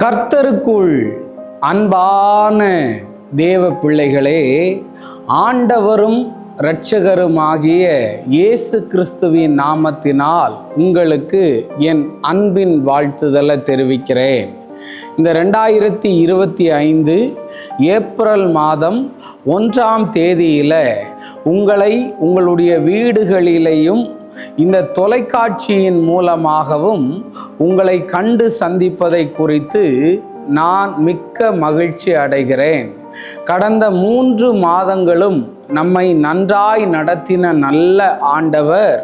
கர்த்தருக்குள் அன்பான தேவ பிள்ளைகளே, ஆண்டவரும் இரட்சகருமாகிய இயேசு கிறிஸ்துவின் நாமத்தினால் உங்களுக்கு என் அன்பின் வாழ்த்துதலை தெரிவிக்கிறேன். இந்த 2025 ஏப்ரல் மாதம் 1ஆம் தேதியில் உங்களை உங்களுடைய வீடுகளிலேயும் இந்த தொலைக்காட்சியின் மூலமாகவும் உங்களை கண்டு சந்திப்பதை குறித்து நான் மிக்க மகிழ்ச்சி அடைகிறேன். கடந்த 3 மாதங்களும் நம்மை நன்றாய் நடத்தின நல்ல ஆண்டவர்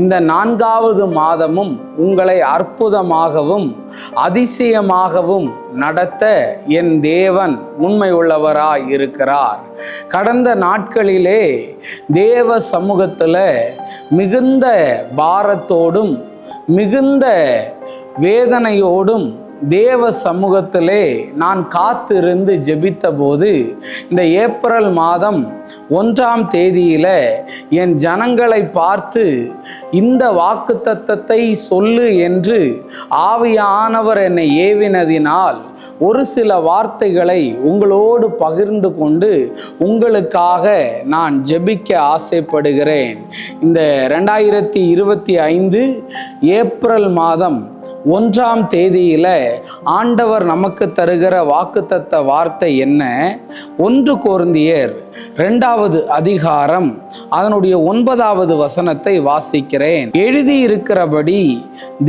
இந்த 4வது மாதமும் உங்களை அற்புதமாகவும் அதிசயமாகவும் நடத்த என் தேவன் உண்மை உள்ளவராய் இருக்கிறார். கடந்த நாட்களிலே தேவ சமூகத்தில் மிகுந்த பாரத்தோடும் மிகுந்த வேதனையோடும் தேவ சமூகத்திலே நான் காத்திருந்து ஜெபித்த போது இந்த ஏப்ரல் மாதம் 1ஆம் தேதியில் என் ஜனங்களை பார்த்து இந்த வாக்குத்தத்தத்தை சொல்லு என்று ஆவியானவர் என்னை ஏவினதினால் ஒரு சில வார்த்தைகளை உங்களோடு பகிர்ந்து கொண்டு உங்களுக்காக நான் ஜெபிக்க ஆசைப்படுகிறேன். இந்த 2025 ஏப்ரல் மாதம் 1ஆம் தேதியில் ஆண்டவர் நமக்கு தருகிற வாக்குத்தத்த வார்த்தை என்ன? 1 கொரிந்தியர் 2வது அதிகாரம் அதனுடைய 9வது வசனத்தை வாசிக்கிறேன். எழுதியிருக்கிறபடி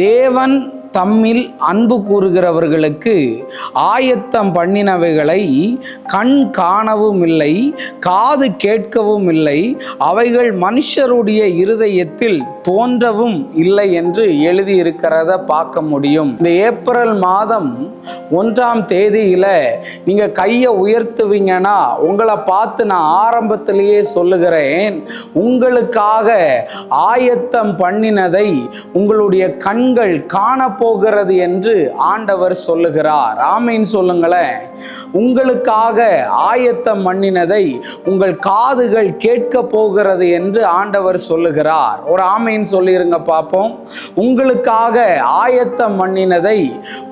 தேவன் தம்மில் அன்பு கூறுகிறவர்களுக்கு ஆயத்தம் பண்ணினவைகளை கண் காணவும் இல்லை, காது கேட்கவும் இல்லை, அவைகள் மனுஷருடைய இருதயத்தில் தோன்றவும் இல்லை என்று எழுதியிருக்கிறத பார்க்க முடியும். இந்த ஏப்ரல் மாதம் 1ஆம் தேதியில் நீங்கள் கையை உயர்த்துவீங்கன்னா உங்களை பார்த்து நான் ஆரம்பத்திலேயே சொல்லுகிறேன், உங்களுக்காக ஆயத்தம் பண்ணினதை உங்களுடைய கண்கள் காணப்போகிறது என்று ஆண்டவர் சொல்லுகிறார். ஆமீன் சொல்லுங்களேன். உங்களுக்காக ஆயத்தம் பண்ணினதை உங்கள் காதுகள் கேட்க போகிறது என்று ஆண்டவர் சொல்லுகிறார். ஒரு ஆமீன் சொல்லிருங்க பார்ப்போம். உங்களுக்காக ஆயத்தம் பண்ணினதை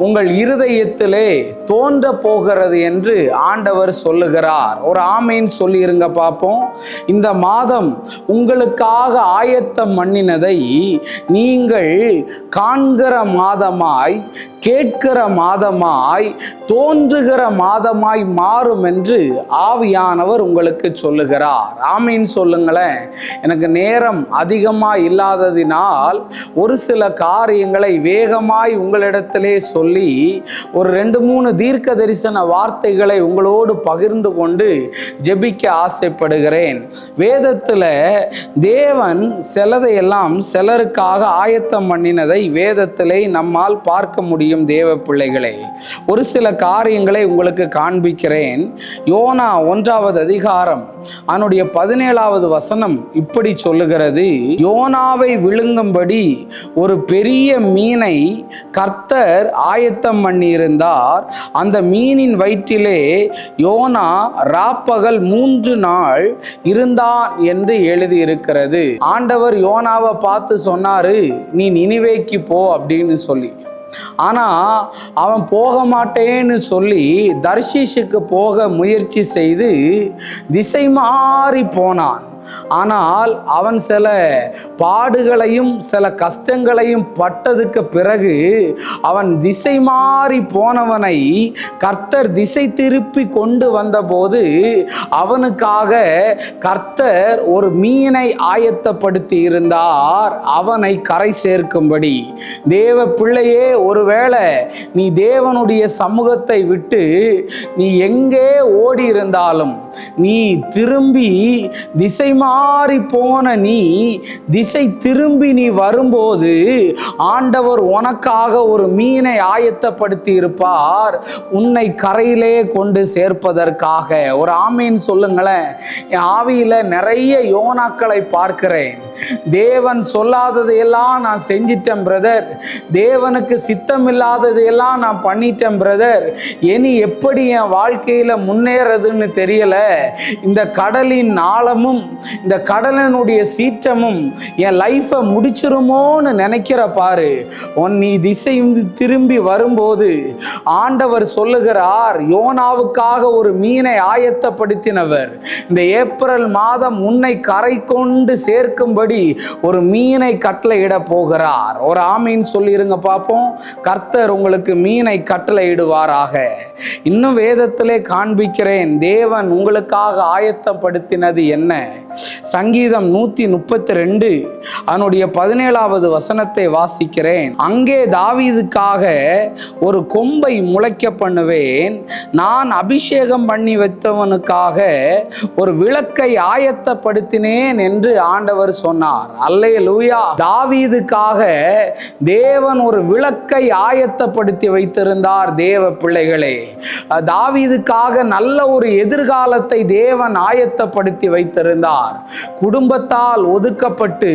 உங்கள் இருதயத்திலே தோன்ற போகிறது என்று ஆண்டவர் சொல்லுகிறார். ஒரு ஆமீன் சொல்லிருங்க பார்ப்போம். இந்த மாதம் உங்களுக்காக ஆயத்தம் பண்ணினதை நீங்கள் காண்கிற மாதமாய், கேட்கிற மாதமாய், தோன்றுகிற மாதமாய் மாறும் என்று ஆவியானவர் உங்களுக்கு சொல்லுகிறார். ஆமீன் சொல்லுங்களேன். எனக்கு நேரம் அதிகமாக இல்லாததினால் ஒரு சில காரியங்களை வேகமாய் உங்களிடத்திலே சொல்லி ஒரு 2-3 தீர்க்க தரிசன வார்த்தைகளை உங்களோடு பகிர்ந்து கொண்டு ஜெபிக்க ஆசைப்படுகிறேன். வேதத்தில் தேவன் சிலதையெல்லாம் சிலருக்காக ஆயத்தம் பண்ணினதை வேதத்திலே நம்மால் பார்க்க முடியும். தேவ பிள்ளைகளே, ஒரு சில காரியங்களை உங்களுக்கு காண்பிக்கிறேன். யோனா 1வது அதிகாரம் அதனுடைய 17வது வசனம் இப்படி சொல்லுகிறது, யோனாவை விழுங்கும்படி ஒரு பெரிய மீனை கர்த்தர் ஆயத்தம் பண்ணியிருந்தார். அந்த மீனின் வயிற்றிலே யோனா ராப்பகல் 3 நாள் இருந்தான் என்று எழுதியிருக்கிறது. ஆண்டவர் யோனாவை பார்த்து சொன்னாரு, நீ நினிவேக்கு போ அப்படின்னு சொல்லி. ஆனால் அவன் போக மாட்டேன்னு சொல்லி தர்ஷீஷுக்கு போக முயற்சி செய்து திசை மாறி போனான். ஆனால் அவன் சில பாடுகளையும் சில கஷ்டங்களையும் பட்டதுக்கு பிறகு அவன் திசை மாறி போனவனை கர்த்தர் திசை திருப்பி கொண்டு வந்தபோது அவனுக்காக கர்த்தர் ஒரு மீனை ஆயத்தப்படுத்தி இருந்தார், அவனை கரை சேர்க்கும்படி. தேவ பிள்ளையே, ஒருவேளை நீ தேவனுடைய சமூகத்தை விட்டு நீ எங்கே ஓடி இருந்தாலும், நீ திரும்பி திசை மாறி போன நீ திசை திரும்பி நீ வரும்போது ஆண்டவர் உனக்காக ஒரு மீனை ஆயத்தப்படுத்தி இருப்பார், உன்னை கரையிலே கொண்டு சேர்ப்பதற்காக. ஒரு ஆமீன் சொல்லுங்களேன். என் ஆவியில நிறைய யோனாக்களை பார்க்கிறேன். தேவன் சொல்லாததையெல்லாம் நான் செஞ்சிட்டேன் பிரதர், தேவனுக்கு சித்தம் இல்லாததையெல்லாம் நான் பண்ணிட்டேன் பிரதர், இனி எப்படி என் வாழ்க்கையில முன்னேறதுன்னு தெரியல, இந்த கடலின் ஆழமும் இந்த கடலினுடைய சீற்றமும் என் லைஃபை முடிச்சிருமோன்னு நினைக்கிற பாரு, நீ திசை திரும்பி வரும்போது ஆண்டவர் சொல்லுகிறார், யோனாவுக்காக ஒரு மீனை ஆயத்தப்படுத்தினவர் இந்த ஏப்ரல் மாதம் உன்னை கரை கொண்டு சேர்க்கும்படி ஒரு மீனை கட்டளையிட போகிறார். ஒரு ஆமீன் சொல்லிருங்க பார்ப்போம். கர்த்தர் உங்களுக்கு மீனை கட்டளையிடுவாராக. இன்னும் வேதத்திலே காண்பிக்கிறேன், தேவன் உங்களுக்காக ஆயத்தப்படுத்தினது என்ன? சங்கீதம் 132 அதனுடைய 17வது வசனத்தை வாசிக்கிறேன். அங்கே தாவீதுக்காக ஒரு கொம்பை முளைக்க பண்ணுவேன், நான் அபிஷேகம் பண்ணி வைத்தவனுக்காக ஒரு விளக்கை ஆயத்தப்படுத்தினேன் என்று ஆண்டவர் சொன்னார். அல்லேலூயா. தாவீதுக்காக தேவன் ஒரு விளக்கை ஆயத்தப்படுத்தி வைத்திருந்தார். தேவ பிள்ளைகளே, தாவீதுக்காக நல்ல ஒரு எதிர்காலத்தை தேவன் ஆயத்தப்படுத்தி வைத்திருந்தார். குடும்பத்தால் ஒதுக்கப்பட்டு,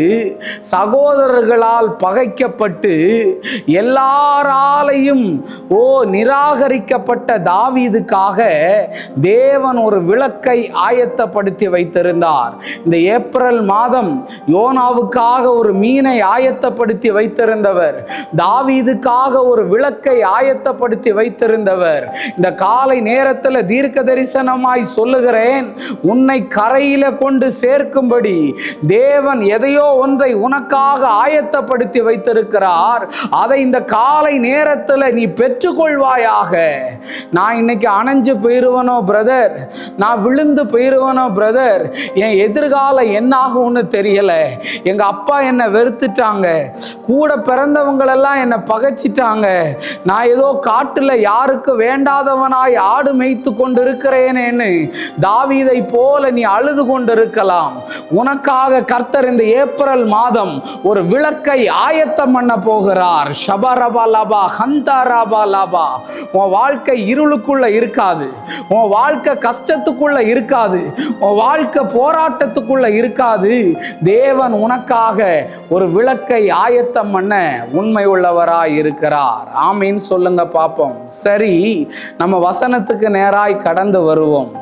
சகோதரர்களால் பகைக்கப்பட்டு, எல்லாராலையும் நிராகரிக்கப்பட்ட தாவீதுக்காக தேவன் ஒரு விளக்கை ஆயத்தப்படுத்தி வைத்திருந்தார். இந்த ஏப்ரல் மாதம் யோனாவுக்காக ஒரு மீனை ஆயத்தப்படுத்தி வைத்திருந்தவர், தாவீதுக்காக ஒரு விளக்கை ஆயத்தப்படுத்தி வைத்திருந்தவர். இந்த காலை நேரத்தில் தீர்க்க தரிசனமாய் சொல்லுகிறேன், உன்னை கரையில கொண்டு சேர்க்கும்படி தேவன் எதையோ ஒன்றை உனக்காக ஆயத்தப்படுத்தி வைத்திருக்கிறார். அதை இந்த காலை நேரத்தில் நீ பெற்றுக்கொள்வாயாக. நான் இன்னைக்கு அணைஞ்சு போயிருவனோ பிரதர், நான் விழுந்து போயிருவனோ பிரதர், என் எதிர்காலம் என்ன ஆகும்னு தெரியல, எங்க அப்பா என்னை வெறுத்துட்டாங்க, கூட பிறந்தவங்களெல்லாம் என்னை பகைச்சிட்டாங்க, நான் ஏதோ காட்டுல யாருக்கு வேண்டாதவனாய் ஆடு மேய்த்து கொண்டிருக்கிறேனேன்னு தாவீதை போல நீ அழுது கொண்டிருக்கலாம். உனக்காக கர்த்தர் இந்த ஏப்ரல் மாதம் ஒரு விளக்கை ஆயத்தம் பண்ண போகிறார். ஷபரபா லபா ஹந்தாரபா லபா. உன் வாழ்க்கை இருளுக்குள்ள இருக்காது, உன் வாழ்க்கை கஷ்டத்துக்குள்ள இருக்காது, உன் வாழ்க்கை போராட்டத்துக்குள்ள இருக்காது. தேவன் உனக்காக ஒரு விளக்கை ஆயத்தம் பண்ண உண்மை உள்ளவராய் இருக்கிறார். ஆமீன் சொல்லுங்க பார்ப்போம். சரி, நம்ம வசனத்துக்கு நேராய் கடந்து வருவோம்.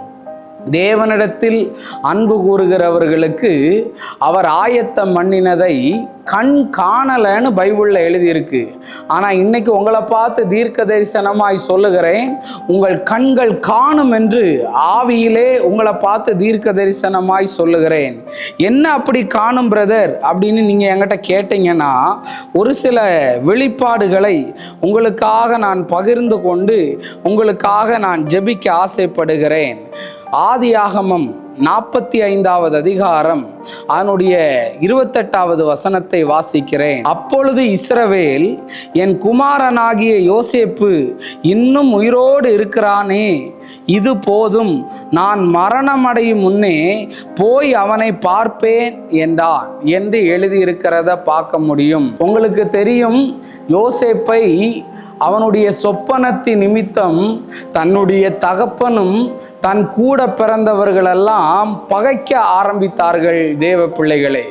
தேவனிடத்தில் அன்பு கூறுகிறவர்களுக்கு அவர் ஆயத்தம் பண்ணினதை கண் காணலன்னு பைபிளில் எழுதியிருக்கு. ஆனால் இன்னைக்கு உங்களை பார்த்து தீர்க்க தரிசனமாய் சொல்லுகிறேன், உங்கள் கண்கள் காணும் என்று ஆவியிலே உங்களை பார்த்து தீர்க்க தரிசனமாய் சொல்லுகிறேன். என்ன அப்படி காணும் பிரதர் அப்படின்னு நீங்கள் என்கிட்ட கேட்டீங்கன்னா, ஒரு சில வெளிப்பாடுகளை உங்களுக்காக நான் பகிர்ந்து கொண்டு உங்களுக்காக நான் ஜெபிக்க ஆசைப்படுகிறேன். ஆதியாகமம் 45வது அதிகாரம் அதனுடைய 28வது வசனத்தை வாசிக்கிறேன். அப்பொழுது இஸ்ரவேல், என் குமாரனாகிய யோசேப்பு இன்னும் உயிரோடு இருக்கிறானே, இது போதும், நான் மரணமடையும் முன்னே போய் அவனை பார்ப்பேன் என்றான் என்று எழுதியிருக்கிறத பார்க்க முடியும். உங்களுக்கு தெரியும், யோசேப்பை அவனுடைய சொப்பனத்தின் நிமித்தம் தன்னுடைய தகப்பனும் தன் கூட பிறந்தவர்களெல்லாம் பகைக்க ஆரம்பித்தார்கள். தேவ பிள்ளைகளே,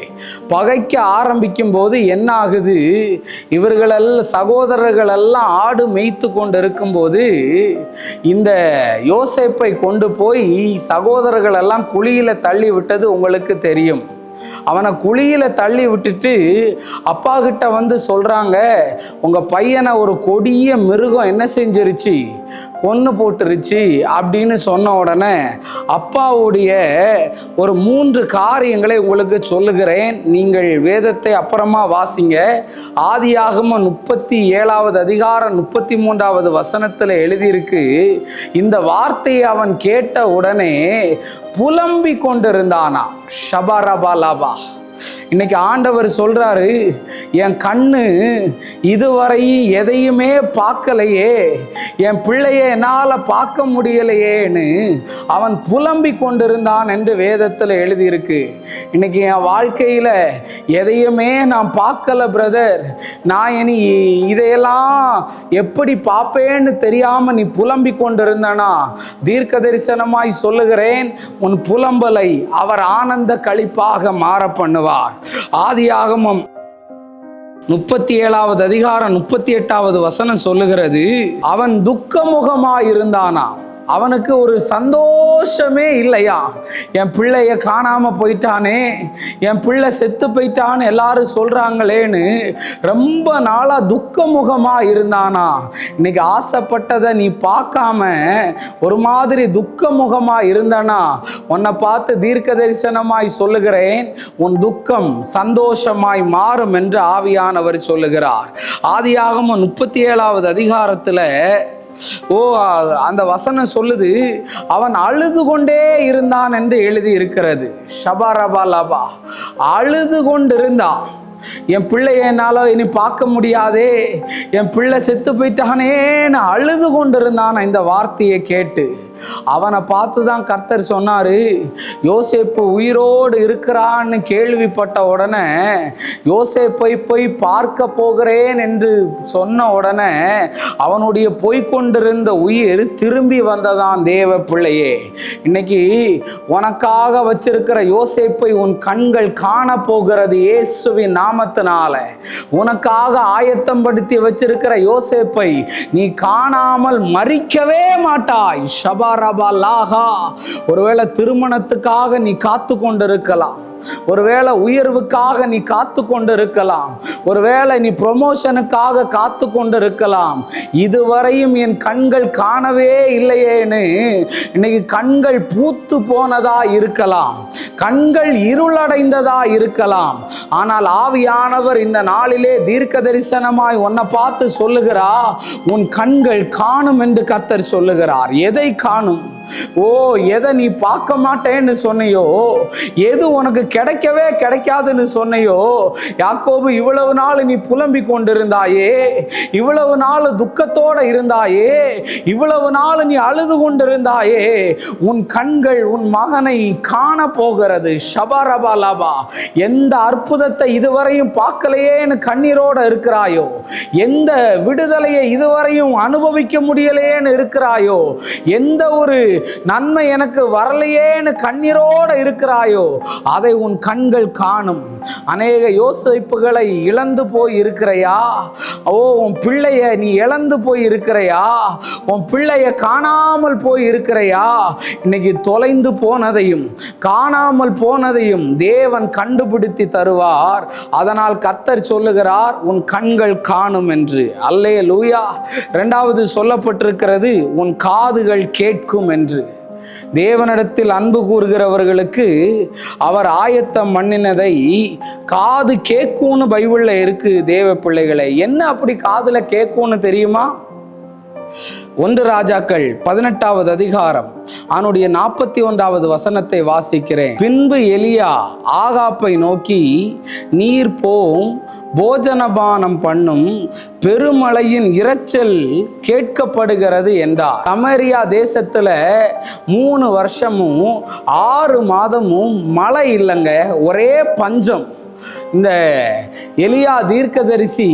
பகைக்க ஆரம்பிக்கும் போது என்ன ஆகுது, இவர்களெல்லாம் சகோதரர்களெல்லாம் ஆடு மேய்த்து கொண்டு இருக்கும்போது இந்த யோசேப்பை கொண்டு போய் சகோதரர்களெல்லாம் குழியில தள்ளி விட்டது உங்களுக்கு தெரியும். அவனை குழியில தள்ளி விட்டுட்டு அப்பா கிட்ட வந்து சொல்றாங்க, உங்க பையனை ஒரு கொடிய மிருகம் என்ன செஞ்சிருச்சு, கொன்னு போட்டுருச்சு அப்படின்னு சொன்ன உடனே அப்பாவுடைய ஒரு 3 காரியங்களை உங்களுக்கு சொல்லுகிறேன். நீங்கள் வேதத்தை அப்புறமா வாசிங்க. ஆதியாகமம் 37வது அதிகாரம் 33வது வசனத்தில் எழுதியிருக்கு, இந்த வார்த்தையை அவன் கேட்ட உடனே புலம்பி கொண்டிருந்தானா. ஷபரபலபா. இன்னைக்கு ஆண்டவர் சொல்றாரு, என் கண்ணு இதுவரை எதையுமே பார்க்கலையே, என் பிள்ளைய என்னால் பார்க்க முடியலையேன்னு அவன் புலம்பி கொண்டிருந்தான் என்று வேதத்தில் எழுதியிருக்கு. இன்னைக்கு என் வாழ்க்கையில் எதையுமே நான் பார்க்கல பிரதர், நான் இனி இதையெல்லாம் எப்படி பார்ப்பேன்னு தெரியாம நீ புலம்பி கொண்டிருந்தனா, தீர்க்க தரிசனமாய் சொல்லுகிறேன், உன் புலம்பலை அவர் ஆனந்த களிப்பாக மாற பண்ணுவார். ஆதியாகமம் 37வது அதிகாரம் 38வது வசனம் சொல்லுகிறது, அவன் துக்கமுகமாய் இருந்தானா. அவனுக்கு ஒரு சந்தோஷமே இல்லையா. என் பிள்ளைய காணாம போயிட்டானே, என் பிள்ளை செத்து போயிட்டான்னு எல்லாரும் சொல்றாங்களேன்னு ரொம்ப நாளா துக்கமுகமா இருந்தானா. இன்னைக்கு ஆசைப்பட்டதை நீ பார்க்காம ஒரு மாதிரி துக்கமுகமா இருந்தனா, உன்னை பார்த்து தீர்க்க தரிசனமாய் சொல்லுகிறேன், உன் துக்கம் சந்தோஷமாய் மாறும் என்று ஆவியானவர் சொல்லுகிறார். ஆதியாகமம் 37வது அதிகாரத்துல அந்த வசனம் சொல்லுது, அவன் அழுது கொண்டே இருந்தான் என்று எழுதி இருக்கிறது. ஷபரபா லபா, அழுது கொண்டிருந்தான். என் பிள்ளைய என்னால இனி பார்க்க முடியாதே, என் பிள்ளை செத்து போயிட்டானேன்னு அழுது கொண்டிருந்தான். இந்த வார்த்தையை கேட்டு அவனை பார்த்து தான் கர்த்தர் சொன்னாரு, யோசேப்பு உயிரோடு இருக்கிறான்னு கேள்விப்பட்ட உடனே யோசேப்பை போய் பார்க்க போகிறேன் என்று சொன்ன உடனே அவனுடைய போய்கொண்டிருந்த உயிர் திரும்பி வந்ததான். தேவ பிள்ளையே, இன்னைக்கு உனக்காக வச்சிருக்கிற யோசேப்பை உன் கண்கள் காண போகிறது இயேசுவின் நாமத்தினால. உனக்காக ஆயத்தம் படுத்தி வச்சிருக்கிற யோசேப்பை நீ காணாமல் மரிக்கவே மாட்டாய். ஒருவேளை திருமணத்துக்காக நீ காத்து கொண்டிருக்கலாம், ஒருவேளை உயர்வுக்காக நீ காத்து கொண்டிருக்கலாம், ஒருவேளை நீ ப்ரொமோஷனுக்காக காத்து கொண்டிருக்கலாம். இதுவரையும் என் கண்கள் காணவே இல்லையேன்னு இன்னைக்கு கண்கள் பூத்து போனதா இருக்கலாம், கண்கள் இருளடைந்ததா இருக்கலாம். ஆனால் ஆவியானவர் இந்த நாளிலே தீர்க்க தரிசனமாய் உன்னை பார்த்து சொல்லுகிறா, உன் கண்கள் காணும் என்று கர்த்தர் சொல்லுகிறார். எதை காணும்? எதை நீ பார்க்க மாட்டேன்னு சொன்னையோ, எது உனக்கு கிடைக்கவே கிடைக்காதுன்னு சொன்னையோ, யாக்கோபு இவ்வளவு நாள் நீ புலம்பிக் கொண்டிருந்தாயே, இவ்வளவு நாள் துக்கத்தோட இருந்தாயே, இவ்வளவு நாள் நீ அழுது கொண்டிருந்தாயே, உன் கண்கள் உன் மகனை காண போகிறது. ஷபரபா லபா, எந்த அற்புதத்தை இதுவரையும் பார்க்கலையேன்னு கண்ணீரோட இருக்கிறாயோ, எந்த விடுதலையை இதுவரையும் அனுபவிக்க முடியலையேன்னு இருக்கிறாயோ, எந்த ஒரு நன்மை எனக்கு வரலையேன்னு கண்ணீரோடு இருக்கிறாயோ, அதை உன் கண்கள் காணும். அநேக யோசிப்புகளை இழந்து போய் இருக்கிறையா? உன் பிள்ளைய நீ இழந்து போய் இருக்கிறையா? உன் பிள்ளைய காணாமல் போய் இருக்கிறையா? இன்னைக்கு தொலைந்து போனதையும் காணாமல் போனதையும் தேவன் கண்டுபிடித்து தருவார். அதனால் கர்த்தர் சொல்லுகிறார், உன் கண்கள் காணும் என்று. அல்லேலூயா. இரண்டாவது சொல்லப்பட்டிருக்கிறது, உன் காதுகள் கேட்கும் என்று. தேவனிடத்தில் அன்பு கூறுகிறவர்களுக்கு அவர் ஆயத்தம் பண்ணினதை காது கேட்கும்னு பைபிள்ல இருக்கு. தேவ பிள்ளைகளை, என்ன அப்படி காதுல கேட்கும்னு தெரியுமா? 1 ராஜாக்கள் 18வது அதிகாரம் அவனுடைய 41வது வசனத்தை வாசிக்கிறேன். பின்பு எலியா ஆகாப்பை நோக்கி, நீர் போம், போஜனபானம் பண்ணும், பெருமழையின் இரைச்சல் கேட்கப்படுகிறது என்றார். சமரியா தேசத்துல 3 வருஷமும் 6 மாதமும் மழை இல்லைங்க, ஒரே பஞ்சம். இந்த எலியா தீர்க்கதரிசி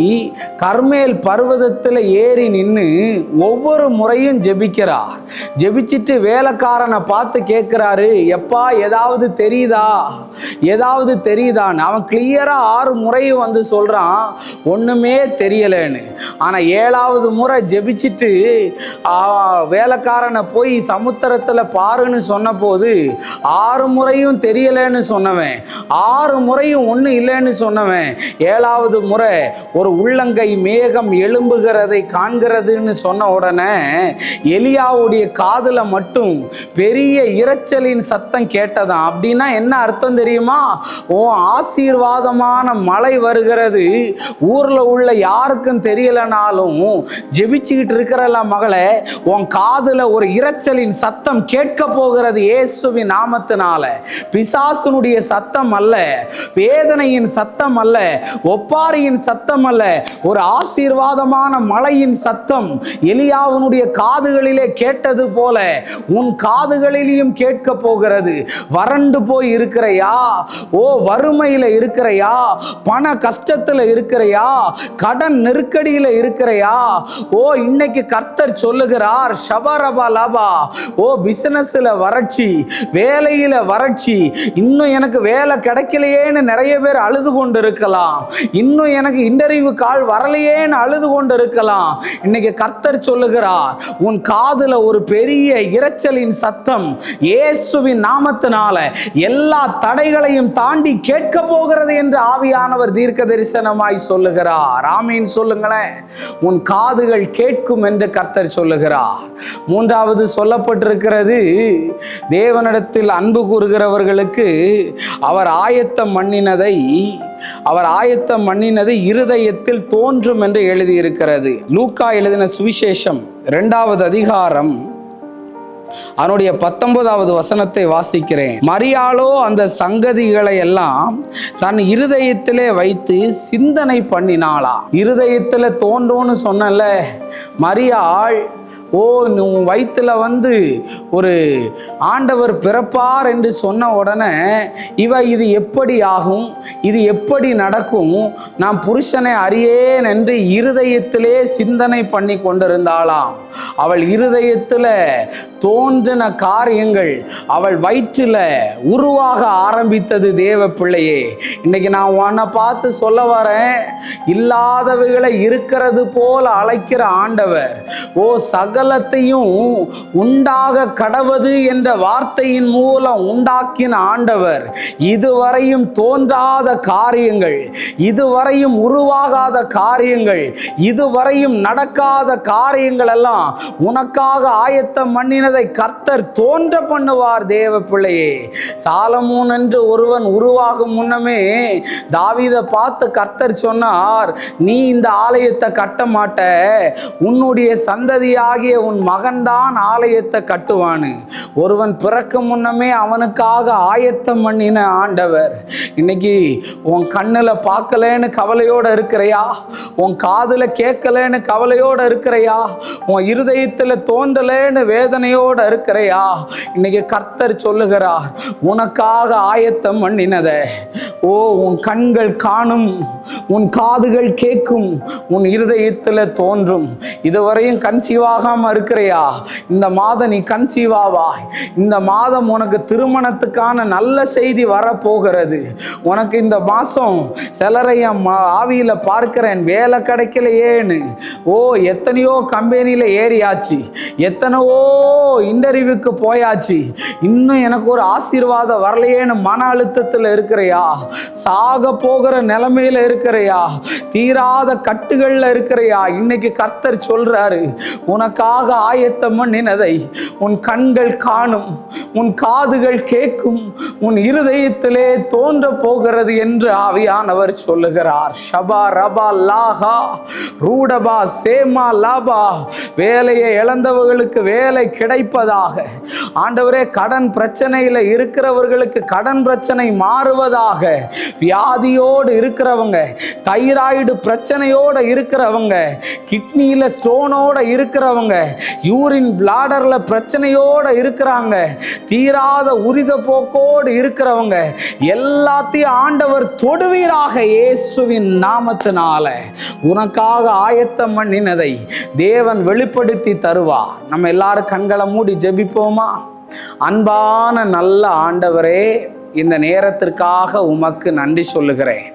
கர்மேல் பர்வதத்தில் ஏறி நின்று ஒவ்வொரு முறையும் ஜெபிக்கிறார். ஜெபிச்சுட்டு வேலைக்காரனை பார்த்து கேட்குறாரு, எப்பா ஏதாவது தெரியுதா, ஏதாவது தெரியுதான்னு. அவன் கிளியரா 6 முறையும் வந்து சொல்றான், ஒண்ணுமே தெரியலன்னு. ஆனா 7வது முறை ஜெபிச்சுட்டு வேலைக்காரனை போய் சமுத்திரத்துல பாருன்னு சொன்ன போது 6 முறையும் தெரியலன்னு சொன்னவன், 6 முறையும் ஒண்ணு இல்லைன்னு சொன்னவன், 7வது முறை ஒரு உள்ளங்கை மேகம் எழும்புகிறதை காண்கிறதுன்னு சொன்ன உடனே எலியாவுடைய காதுல மட்டும் பெரிய இரைச்சலின் சத்தம் கேட்டதான். அப்படின்னா என்ன அர்த்தம் தெரியுமா? ஆசீர்வாதமான மழை வருகிறது, ஊர்ல உள்ள யாருக்கும் தெரியலனாலும் ஜெபிச்சுக்கிட்டு இருக்கிறல மகளே, உன் காதுல ஒரு இரைச்சலின் சத்தம் கேட்க போகிறது இயேசுவின் நாமத்தினால. பிசாசுனுடைய சத்தம் அல்ல, வேதனையின் சத்தம் அல்ல, ஒப்பாரியின் சத்தம் அல்ல, ஒரு ஆசீர்வாதமான மழையின் சத்தம் எலியாவினுடைய காதுகளிலே கேட்டது போல உன் காதுகளிலும் கேட்க போகிறது. வறண்டு போய் இருக்கிறையா? வறுமையில இருக்கிறையா? பண கஷ்டத்துல இருக்கிறையா? கடன் நெருக்கடியில இருக்கிறையா? இன்னைக்கு கர்த்தர் சொல்லுகிறார், ஷபரபா லபா, பிசினஸ்ல வறட்சி, வேலையில வறட்சி, இன்னும் எனக்கு வேலை கிடைக்கலையேன்னு நிறைய பேர் அழுது அழுது கொண்டு இருக்கலாம். இன்னும் எனக்கு இன்டர்வியூ கால் வரலையேன்னு அழுது கொண்டு இருக்கலாம். இன்னைக்கு கர்த்தர் சொல்லுகிறார், உன் காதுல ஒரு பெரிய இரைச்சலின் சத்தம் இயேசுவின் நாமத்தினால எல்லா தடைகளையும் தாண்டி கேட்க போகிறது என்று ஆவியானவர் தீர்க்க தரிசனமாய் சொல்லுகிறார். ஆமீன் சொல்லுங்களேன். உன் காதுகள் கேட்கும் என்று கர்த்தர் சொல்லுகிறார். மூன்றாவது சொல்லப்பட்டிருக்கிறது, தேவனிடத்தில் அன்பு கூறுகிறவர்களுக்கு அவர் ஆயத்தம் பண்ணினதை இருதயத்தில் தோன்றும் என்று எழுதியிருக்கிறது. லூக்கா எழுதின சுவிசேஷம் 2வது அதிகாரம் அவனுடைய 19வது வசனத்தை வாசிக்கிறேன். மரியாளோ அந்த சங்கதிகளை எல்லாம் தன் இருதயத்திலே வைத்து சிந்தனை பண்ணினாளா. இருதயத்தில் தோன்றோன்னு சொன்னல, மரியாள் உன் வயிற்றுல ஒரு ஆண்டவர் பிறப்பார் என்று சொன்ன உடனே இது எப்படி ஆகும், இது எப்படி நடக்கும், நான் புருஷனை அறியேன் என்று இருதயத்திலே சிந்தனை பண்ணி கொண்டிருந்தாளாம். அவள் இருதயத்தில் தோன்றின காரியங்கள் அவள் வயிற்றில் உருவாக ஆரம்பித்தது. தேவ பிள்ளையே, இன்னைக்கு நான் உன்னை பார்த்து சொல்ல வரேன், இல்லாதவைகளை இருக்கிறது போல அழைக்கிற ஆண்டவர், சகலத்தையும் உண்டாக கடவது என்ற வார்த்தையின் மூலம் உண்டாக்கின ஆண்டவர், இதுவரையும் தோன்றாத காரியங்கள், இதுவரையும் உருவாகாத காரியங்கள், இதுவரையும் நடக்காத காரியங்கள் எல்லாம் உனக்காக ஆயத்தம் பண்ணினதை கர்த்தர் தோன்ற பண்ணுவார். தேவ பிள்ளையே, சாலமோன் என்று ஒருவன் உருவாகும் முன்னமே தாவீதை பார்த்து கர்த்தர் சொன்னார், நீ இந்த ஆலயத்தை கட்ட மாட்ட, உன்னுடைய சந்ததியாகிய உன் மகன்தான் ஆலயத்தை கட்டுவானு. ஒருவன் பிறக்கும் முன்னமே அவனுக்காக ஆயத்தம் பண்ணின ஆண்டவர். இன்னைக்கு உன் கண்ணுல பார்க்கலன்னு கவலையோட இருக்கிறையா? உன் காதுல கேட்கலன்னு கவலையோட இருக்கிறையா? உன் இருதயத்துல தோன்றலன்னு வேதனையோட இருக்கிறையா? இன்னைக்கு கர்த்தர் சொல்லுகிறார், உனக்காக ஆயத்தம் பண்ணினத உன் கண்கள் காணும், உன் காதுகள் கேட்கும், உன் இருதயத்துல தோன்றும். இதுவரையும் கன்சீவாகாம இருக்கிறையா? இந்த மாதம் நீ கன்சீவாவாய். இந்த மாதம் உனக்கு திருமணத்துக்கான நல்ல செய்தி வரப்போகிறது. உனக்கு இந்த மாசம் சிலரை ஆவியில பார்க்கிறேன், வேலை கிடைக்கலையேன்னு. எத்தனையோ கம்பெனியில ஏறியாச்சு, எத்தனையோ இன்டர்வியூக்கு போயாச்சு, இன்னும் எனக்கு ஒரு ஆசீர்வாதம் வரலையேன்னு மன அழுத்தத்தில் இருக்கிறையா? சாக போகிற நிலைமையில இருக்கிறையா? தீராத கட்டுகள்ல இருக்கிறையா? இன்னைக்கு கர்த்தர் சொல்றாரு, உனக்காக ஆயத்தம் பண்ணினதை உன் கண்கள் காணும், உன் காதுகள் கேட்கும், உன் இருதயத்திலே தோன்ற போகிறது என்று ஆவியானவர் சொல்லுகிறார். ஷபா ரபா லாஹா ரூடபா சேமா லாபா. வேலையை இழந்தவர்களுக்கு வேலை கிடைப்பதாக. ஆண்டவரே, கடன் பிரச்சனையில இருக்கிறவர்களுக்கு கடன் பிரச்சனை மாறுவதாக. வியாதியோடு இருக்கிறவங்க, தைராய்டு பிரச்சனையோடு இருக்கிறவங்க, கிட்னியில ஸ்டோனோட இருக்கிறவங்க, யூரின் பிளாடர்ல பிரச்சனையோட இருக்கிறாங்க, தீராத உரித போக்கோடு இருக்கிறவங்க எல்லாத்தையும் ஆண்டவர் தொடுவீராக இயேசுவின் நாமத்தினால. உனக்காக ஆயத்தம் பண்ணினதை தேவன் வெளிப்படுத்தி தருவார். நம்ம எல்லாரும் கண்களை மூடி ஜெபிப்போமா? அன்பான நல்ல ஆண்டவரே, இந்த நேரத்திற்காக உமக்கு நன்றி சொல்லுகிறேன்.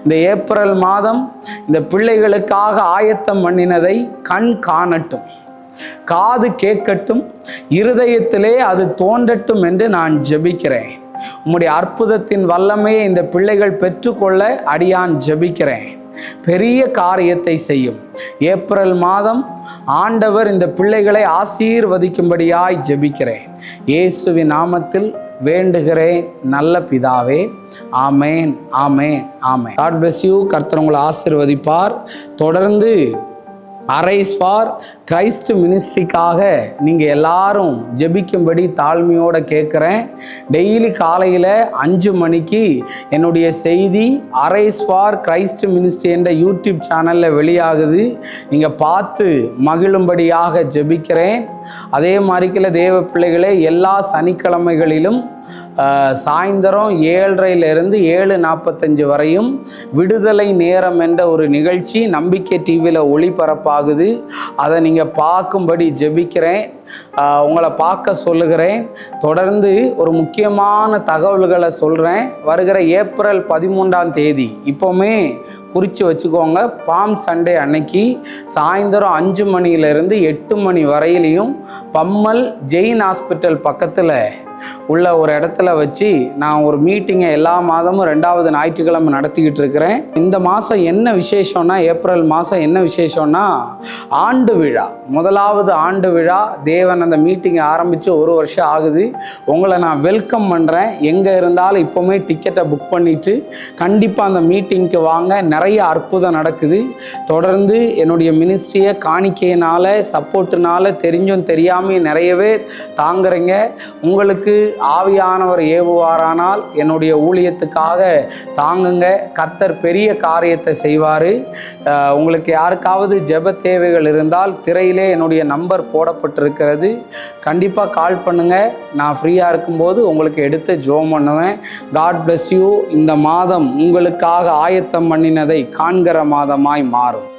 இந்த ஏப்ரல் மாதம் இந்த பிள்ளைகளுக்காக ஆயத்தம் பண்ணினதை கண் காணட்டும், காது கேட்கட்டும், இருதயத்திலே அது தோன்றட்டும் என்று நான் ஜெபிக்கிறேன். உம்முடைய அற்புதத்தின் வல்லமையை இந்த பிள்ளைகள் பெற்றுக்கொள்ள அடியான் ஜெபிக்கிறேன். பெரிய காரியத்தை செய்யும். ஏப்ரல் மாதம் ஆண்டவர் இந்த பிள்ளைகளை ஆசீர்வதிக்கும்படியாய் ஜெபிக்கிறேன். இயேசுவின் நாமத்தில் வேண்டுகிறேன் நல்ல பிதாவே. ஆமேன், ஆமேன், ஆமேன். God bless you. கர்த்தர் உங்களை ஆசீர்வதிப்பார். தொடர்ந்து அரைஸ் ஃபார் கிரைஸ்ட் மினிஸ்ட்ரிக்காக நீங்கள் எல்லாரும் ஜெபிக்கும்படி தாழ்மையோடு கேட்குறேன். டெய்லி காலையில் 5 மணிக்கு என்னுடைய செய்தி அரைஸ் ஃபார் கிரைஸ்ட் மினிஸ்ட்ரி என்ற யூடியூப் சேனலில் வெளியாகுது. நீங்கள் பார்த்து மகிழும்படியாக ஜெபிக்கிறேன். அதே மாதிரிக்கில் தேவ பிள்ளைகளே, எல்லா சனிக்கிழமைகளிலும் சாயந்தரம் 7:30 7:45 வரையும் விடுதலை நேரம் என்ற ஒரு நிகழ்ச்சி நம்பிக்கை டிவியில் ஒளிபரப்பாக ஆகுது. அதை நீங்கள் பார்க்கும்படி ஜெபிக்கிறேன். உங்களை பார்க்க சொல்லுகிறேன். தொடர்ந்து ஒரு முக்கியமான தகவல்களை சொல்கிறேன். வருகிற ஏப்ரல் 13ஆம் தேதி இப்போவுமே குறித்து வச்சுக்கோங்க. பாம் சண்டே அன்னைக்கு சாயந்தரம் 5 மணியிலிருந்து 8 மணி வரையிலையும் பம்மல் ஜெயின் ஹாஸ்பிட்டல் பக்கத்தில் உள்ள ஒரு இடத்துல வச்சு நான் ஒரு மீட்டிங்கை எல்லா மாதமும் 2வது ஞாயிற்றுக்கிழமை நடத்திக்கிட்டு இருக்கிறேன். இந்த மாதம் என்ன விசேஷம்னா, ஏப்ரல் மாதம் என்ன விசேஷம்னா ஆண்டு விழா, 1வது ஆண்டு விழா. தேவன் அந்த மீட்டிங்கை ஆரம்பித்து 1 வருஷம் ஆகுது. உங்களை நான் வெல்கம் பண்ணுறேன். எங்கே இருந்தாலும் இப்போவுமே டிக்கெட்டை புக் பண்ணிவிட்டு கண்டிப்பாக அந்த மீட்டிங்க்கு வாங்க. நிறைய அற்புதம் நடக்குது. தொடர்ந்து என்னுடைய மினிஸ்ட்ரியை காணிக்கையினால் சப்போர்ட்டுனால தெரிஞ்சும் தெரியாமல் நிறைய பேர் தாங்குறீங்க. உங்களுக்கு ஆவியானவர் ஏவுவாரானால் என்னுடைய ஊழியத்துக்காக தாங்குங்க. கர்த்தர் பெரிய காரியத்தை செய்வார். உங்களுக்கு யாருக்காவது ஜெப தேவைகள் இருந்தால் திரையிலே என்னுடைய நம்பர் போடப்பட்டிருக்கிறது. கண்டிப்பாக கால் பண்ணுங்கள். நான் ஃப்ரீயாக இருக்கும்போது உங்களுக்கு எடுத்து ஜெபம் பண்ணுவேன். God bless you. இந்த மாதம் உங்களுக்காக ஆயத்தம் பண்ணினதை காண்கிற மாதமாய் மாறும்.